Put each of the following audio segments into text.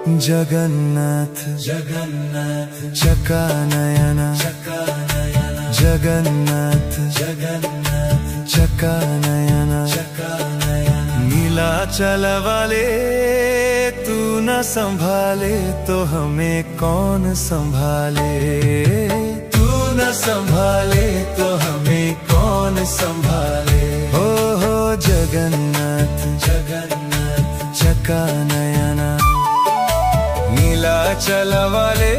जगन्नाथ जगन्नाथ चकानयन चकानयन जगन्नाथ जगन्नाथ चकानयन चकानयन नीलाचल वाले तू न संभाले तो हमें कौन संभाले। तू न संभाले तो हमें कौन संभाले। हो जगन्नाथ जगन्नाथ चकानयन नीलाचल वाले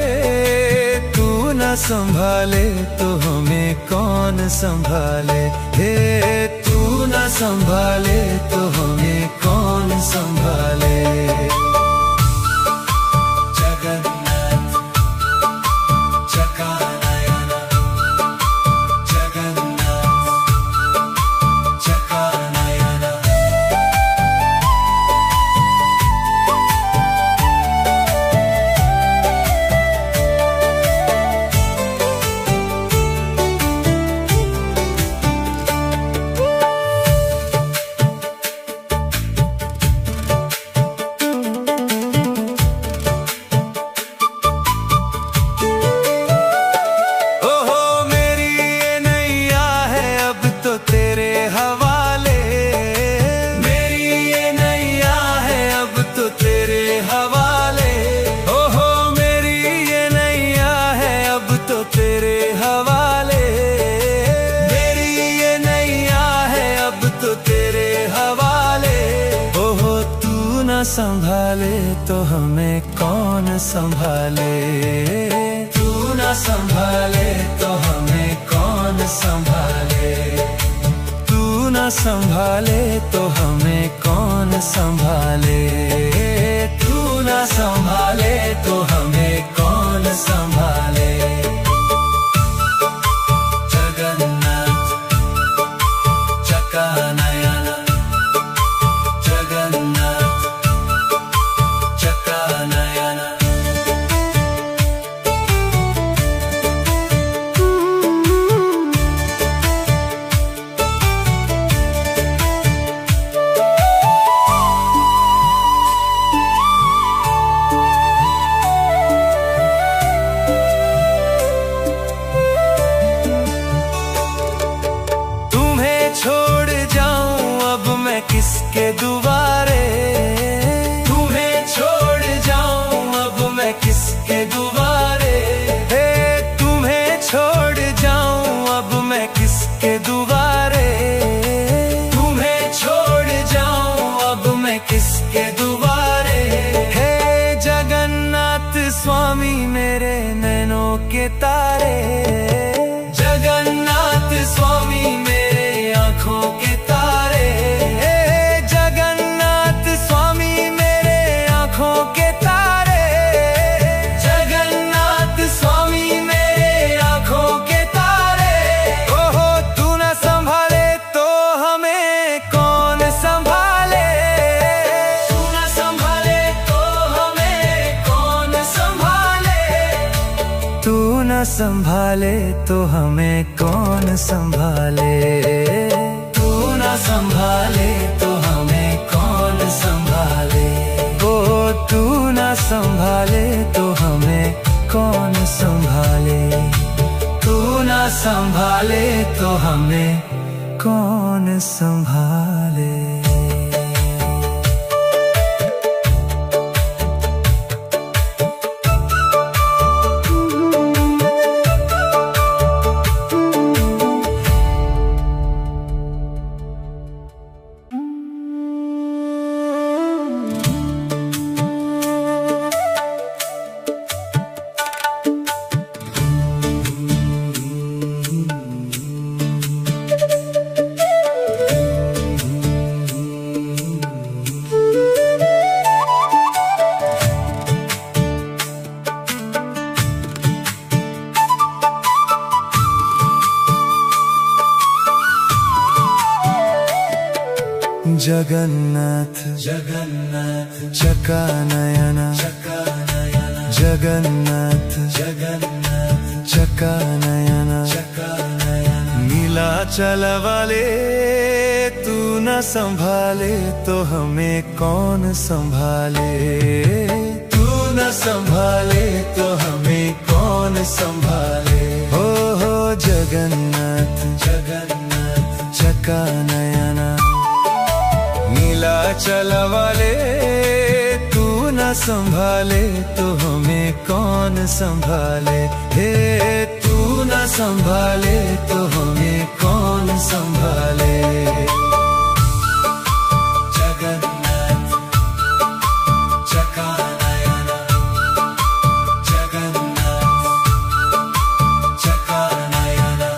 तू न संभाले तो हमें कौन संभाले। हे तू न संभाले तो हमें कौन संभाले। जगन्नाथ चकानयन जगन्नाथ चकानयन संभाले तो हमें कौन संभाले। तू न संभाले तो हमें कौन संभाले। तू न संभाले तो हमें कौन संभाले। तू न संभाले तो हमें कौन संभाले। जगन्नाथ चकानयन जगन्नाथ चकानयन तुम्हें छोड़ जाऊं अब मैं किसके दुआरे। तुम्हें छोड़ जाऊं अब मैं किसके दुआरे। हे तुम्हें छोड़ जाऊं अब मैं किसके दुआरे। तुम्हें छोड़ जाऊं अब मैं किसके दुआरे। हे जगन्नाथ स्वामी मेरे नैनों के तारे। जगन्नाथ स्वामी मेरे आँखों के तारे। जगन्नाथ स्वामी मेरे आँखों के तारे। जगन्नाथ स्वामी मेरे आँखों के तारे। ओहो तू न संभाले तो हमें कौन संभाले। तू न संभाले तो हमें कौन संभाले। तू न संभाले तो हमें कौन संभाले। तू न संभाले तो हमें कौन संभाले। ओ तू न संभाले तो हमें कौन संभाले। तू न संभाले तो हमें कौन संभाले। जगन्नाथ जगन्नाथ चकानयन चकानयन जगन्नाथ जगन्नाथ चकानयन चकानयन नीलाचल वाले तू न संभाले तो हमें कौन संभाले। तू संभाले तो हमें कौन संभाले। हो जगन्नाथ जगन्नाथ चका नयना, नीलाचल वाले तू न संभाले तो हमें कौन संभाले। हे तू न संभाले तो हमें कौन संभाले। जगन्नाथ चका नयना, जगन्नाथ चका नयना।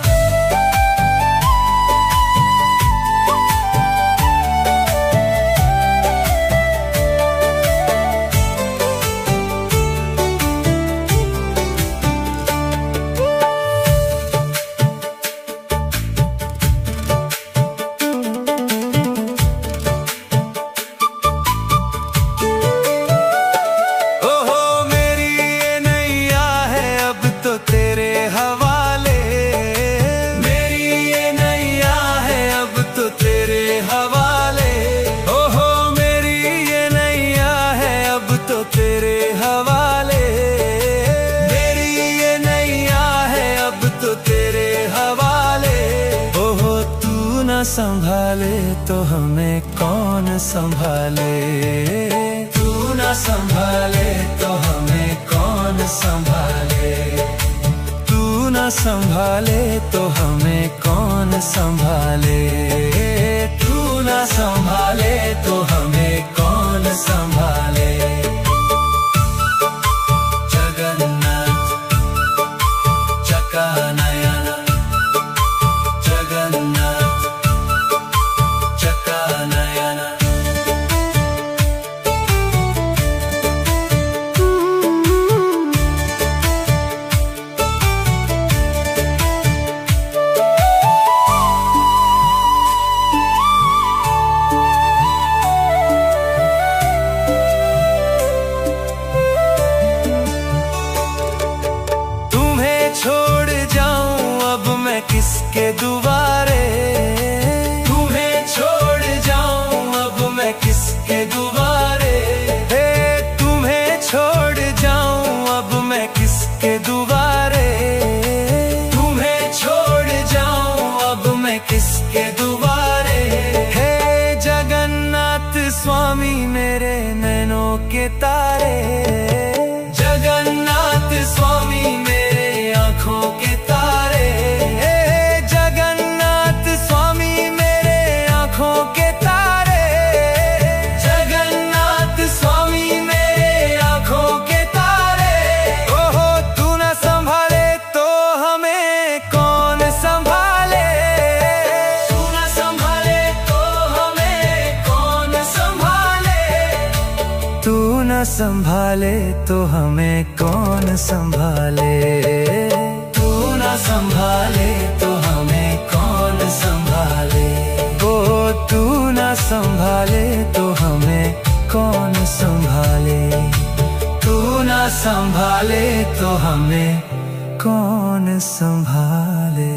संभाले तो हमें कौन संभाले। तू न संभाले तो हमें कौन संभाले। तू न संभाले तो हमें कौन संभाले। तू न संभाले तो हमें कौन संभाले। जगन्नाथ चका नयना, जगन्नाथ चका नयना। तुम्हें छोड़ जाऊं अब मैं किसके दुआरे। किसके दुआरे। हे तुम्हें छोड़ जाऊं अब मैं किसके दुआरे। तुम्हें छोड़ जाऊं अब मैं किसके दुआरे। हे जगन्नाथ स्वामी मेरे नैनों के तारे। जगन्नाथ स्वामी मेरे आँखों के तारे। हे जगन्नाथ स्वामी मेरे आँखों के संभाले तो हमें कौन संभाले। तू न संभाले तो हमें कौन संभाले। ओ तू न संभाले तो हमें कौन संभाले। तू न संभाले तो हमें कौन संभाले।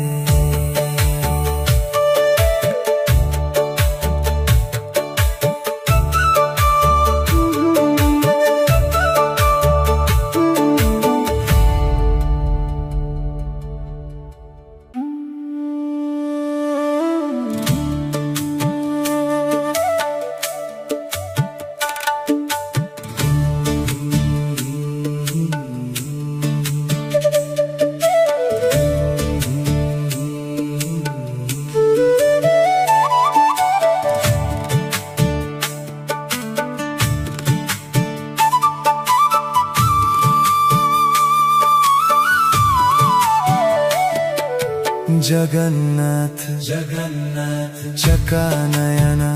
जगन्नाथ जगन्नाथ चका नयना,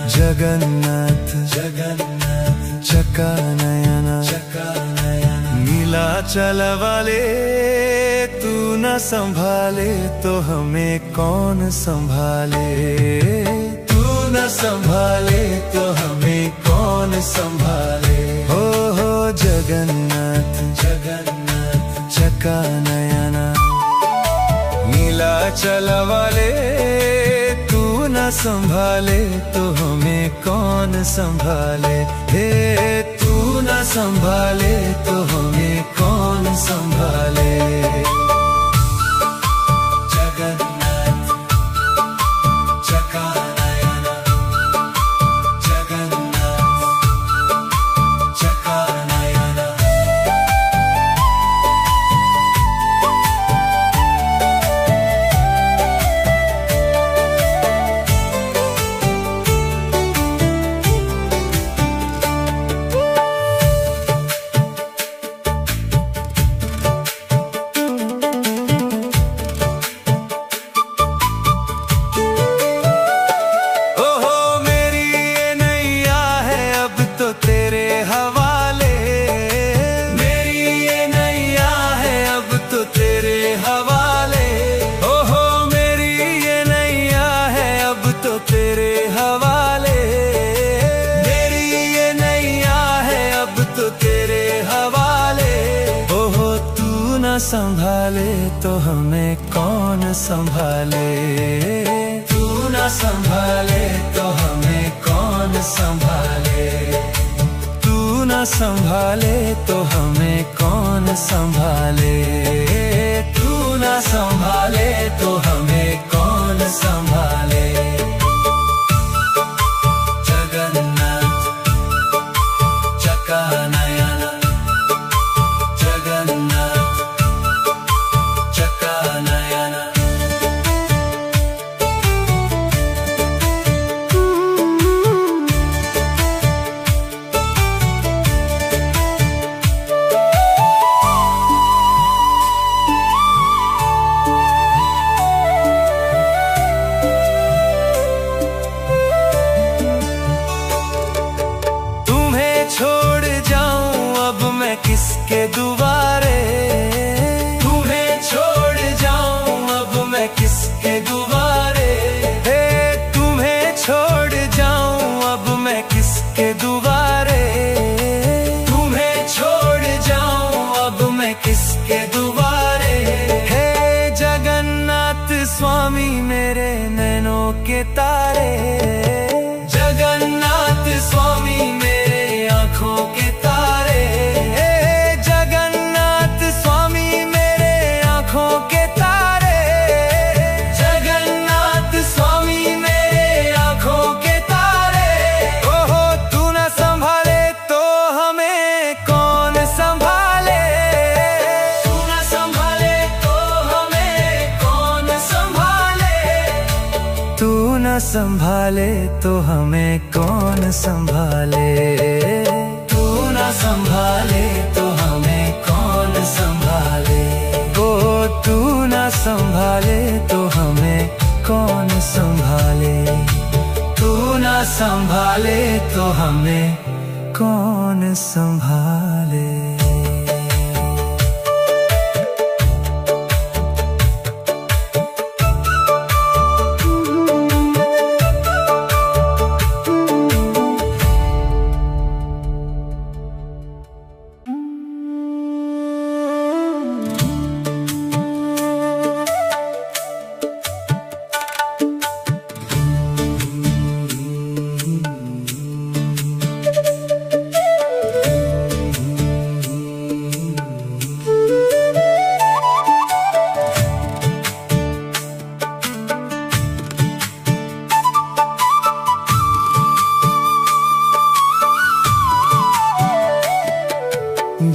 जगन्नाथ जगन्नाथ चका नयना, नीलाचल वाले तू न संभाले तो हमें कौन संभाले। तू न संभाले तो हमें कौन संभाले। हो जगन्नाथ जगन्नाथ चका नयना, नीलाचल वाले तू न संभाले तो हमें कौन संभाले। हे तू न संभाले तो हमें कौन संभाले। जगन्नाथ चकानयन, जगन्नाथ चकानयन। संभाले तो हमें कौन संभाले। तू न संभाले तो हमें कौन संभाले। तू न संभाले तो हमें कौन संभाले। तू न संभाले तो हमें कौन संभाले। जगन्नाथ चकानयन, जगन्नाथ चकानयन। तुम्हें छोड़ जाऊं अब मैं किसके दुआरे। किसके दुआरे हे तुम्हें छोड़ जाऊं अब मैं किसके दुआरे। तुम्हें छोड़ जाऊं अब मैं किसके दुआरे। हे जगन्नाथ स्वामी मेरे नैनों के तारे। जगन्नाथ स्वामी मेरे आँखों के तारे। हे जगन्नाथ स्वामी मेरे आँखों के तारे। संभाले तो हमें कौन संभाले। तू न संभाले तो हमें कौन संभाले। ओ तू न संभाले तो हमें कौन संभाले। तू न संभाले तो हमें कौन संभाले।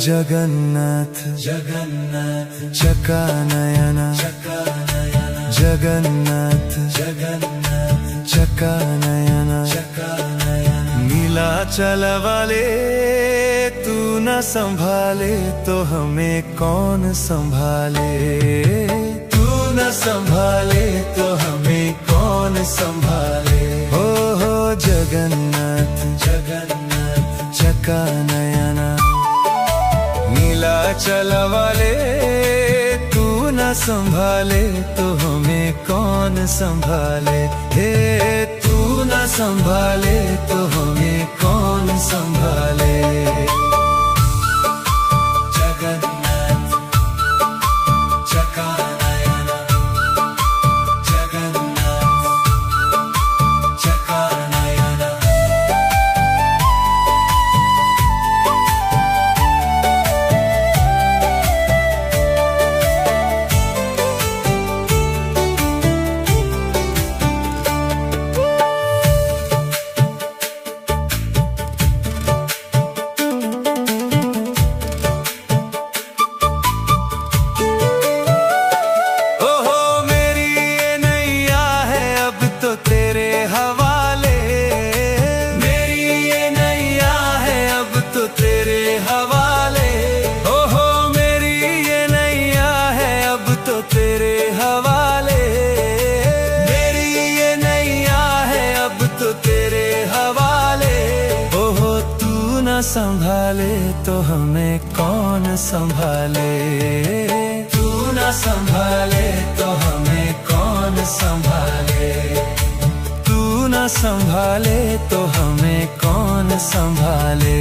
जगन्नाथ जगन्नाथ चकानयन, चकानयन जगन्नाथ जगन्नाथ चकानयन, चकानयन। नीलाचल वाले तू न संभाले तो हमें कौन संभाले। तू न संभाले तो हमें कौन संभाले। हो जगन्नाथ जगन्नाथ चकानयन। नीलाचल वाले तू न संभाले तो हमें कौन संभाले। हे तू न संभाले तो हमें कौन संभाले। जगन्नाथ चकानयन, जगन्नाथ चकानयन। संभाले तो हमें कौन संभाले, तू ना संभाले तो हमें कौन संभाले, तू ना संभाले तो हमें कौन संभाले,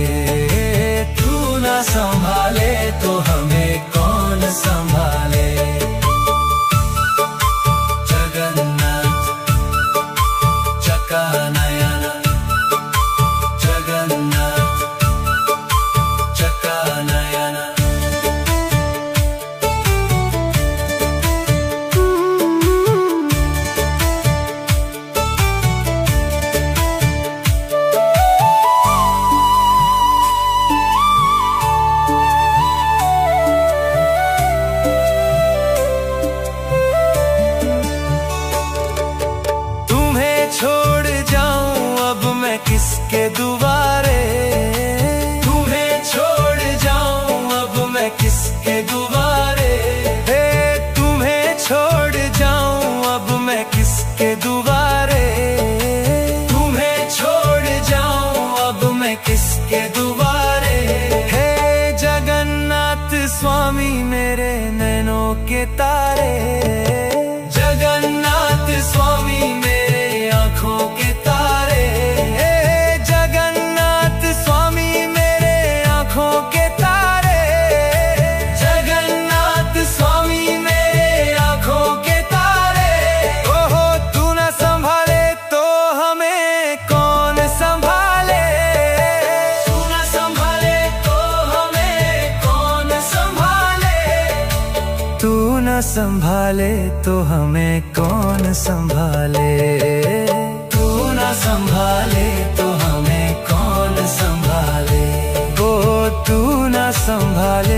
तू ना संभाले तो हमें कौन संभाले। जगन्नाथ चकानयन, जगन्नाथ चकानयन। किसके दुआरे, तुम्हें छोड़ जाऊं अब मैं किसके दुआरे, हे तुम्हें छोड़ जाऊं अब मैं किसके दुआरे, तुम्हें छोड़ जाऊं अब मैं किसके दुआरे। हे जगन्नाथ स्वामी मेरे नैनों के तारे, जगन्नाथ स्वामी मेरे आँखों के तारे, संभाले तो हमें कौन संभाले, तू ना संभाले तो